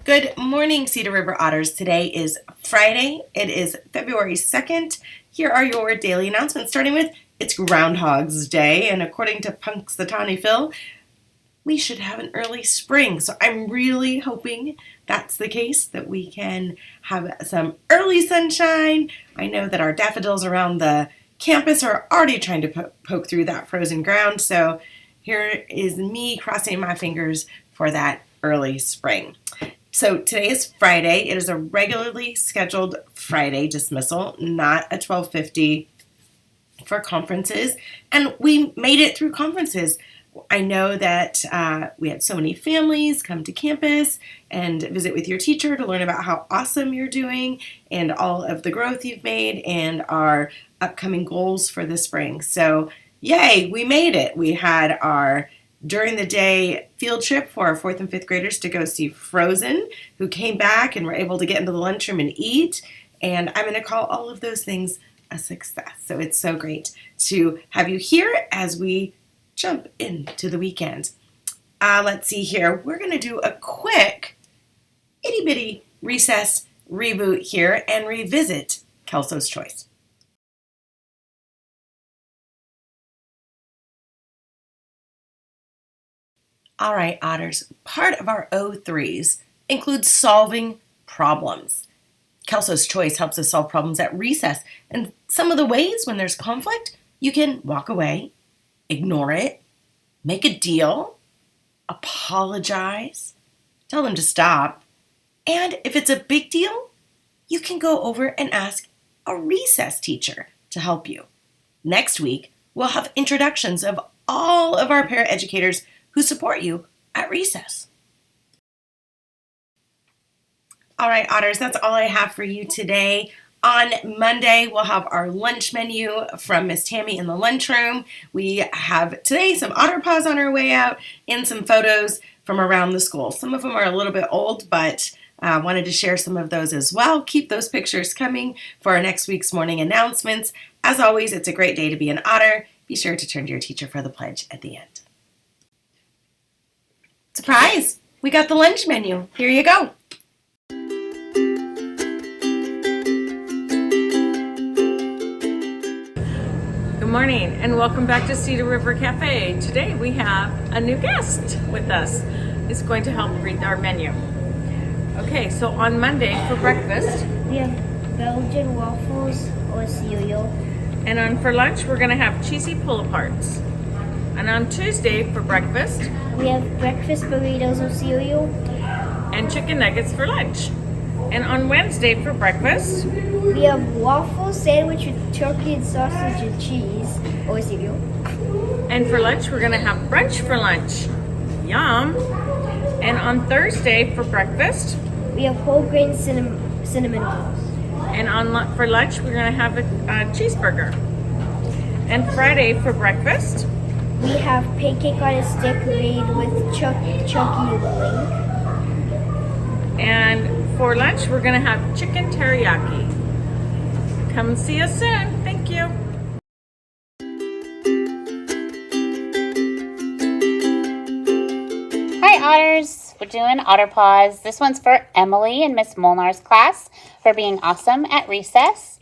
Good morning, Cedar River Otters. Today is Friday. It is February 2nd. Here are your daily announcements, starting with it's Groundhog's Day, and according to Punxsutawney Phil, we should have an early spring. So I'm really hoping that's the case, that we can have some early sunshine. I know that our daffodils around the campus are already trying to poke through that frozen ground. So here is me crossing my fingers for that early spring. So today is Friday. It is a regularly scheduled Friday dismissal, not a 12:50 for conferences. And we made it through conferences. I know that we had so many families come to campus and visit with your teacher to learn about how awesome you're doing and all of the growth you've made and our upcoming goals for the spring. So yay, we made it. We had our during the day field trip for our 4th and 5th graders to go see Frozen, who came back and were able to get into the lunchroom and eat. And I'm going to call all of those things a success. So it's so great to have you here as we jump into the weekend. Let's see here. We're going to do a quick itty bitty recess reboot here and revisit Kelso's Choice. All right, Otters, part of our O3s includes solving problems. Kelso's Choice helps us solve problems at recess, and some of the ways when there's conflict, you can walk away, ignore it, make a deal, apologize, tell them to stop, and if it's a big deal, you can go over and ask a recess teacher to help you. Next week, we'll have introductions of all of our paraeducators who support you at recess. All right, Otters, that's all I have for you today. On Monday, we'll have our lunch menu from Miss Tammy in the lunchroom. We have today some Otter Paws on our way out and some photos from around the school. Some of them are a little bit old, but wanted to share some of those as well. Keep those pictures coming for our next week's morning announcements. As always, it's a great day to be an Otter. Be sure to turn to your teacher for the pledge at the end. Surprise! We got the lunch menu. Here you go. Good morning and welcome back to Cedar River Cafe. Today we have a new guest with us. He's going to help read our menu. Okay, so on Monday for breakfast, we have Belgian waffles or cereal. And for lunch we're going to have cheesy pull-aparts. And on Tuesday for breakfast, we have breakfast burritos or cereal. And chicken nuggets for lunch. And on Wednesday for breakfast, we have waffle sandwich with turkey and sausage and cheese or cereal. And for lunch, we're gonna have brunch for lunch. Yum. And on Thursday for breakfast, we have whole grain cinnamon rolls. And for lunch, we're gonna have a cheeseburger. And Friday for breakfast, we have pancake on a stick made with chunky wing. And for lunch, we're gonna have chicken teriyaki. Come see us soon. Thank you. Hi, Otters. We're doing Otter Paws. This one's for Emily in Miss Molnar's class for being awesome at recess.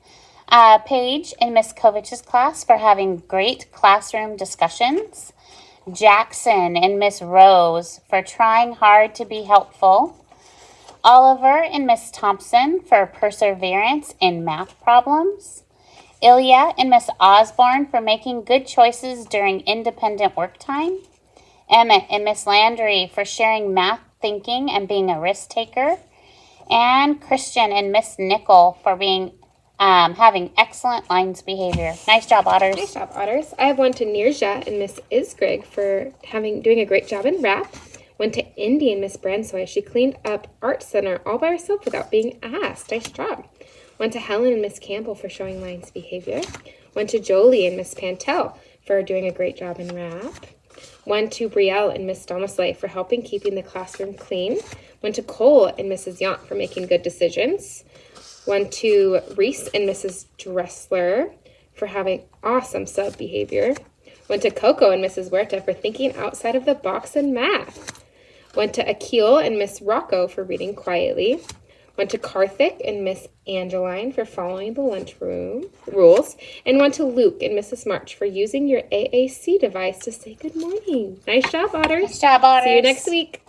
Paige in Miss Kovich's class for having great classroom discussions. Jackson in Miss Rose for trying hard to be helpful. Oliver and Miss Thompson for perseverance in math problems. Ilya and Miss Osborne for making good choices during independent work time. Emmett and Miss Landry for sharing math thinking and being a risk taker. And Christian and Miss Nickel for being having excellent lines behavior. Nice job, Otters. Nice job, Otters. I have one to Nirja and Miss Isgrig for doing a great job in rap. One to Indy and Miss Bransoy. She cleaned up Art Center all by herself without being asked. Nice job. One to Helen and Miss Campbell for showing lines behavior. One to Jolie and Miss Pantel for doing a great job in rap. One to Brielle and Miss Domisley for helping keeping the classroom clean. One to Cole and Mrs. Yount for making good decisions. One to Reese and Mrs. Dressler for having awesome sub behavior. One to Coco and Mrs. Huerta for thinking outside of the box in math. Went to Akil and Miss Rocco for reading quietly. Went to Karthik and Miss Angeline for following the lunchroom rules. And went to Luke and Mrs. March for using your AAC device to say good morning. Nice job, Otters. Nice job, Otters. See you next week.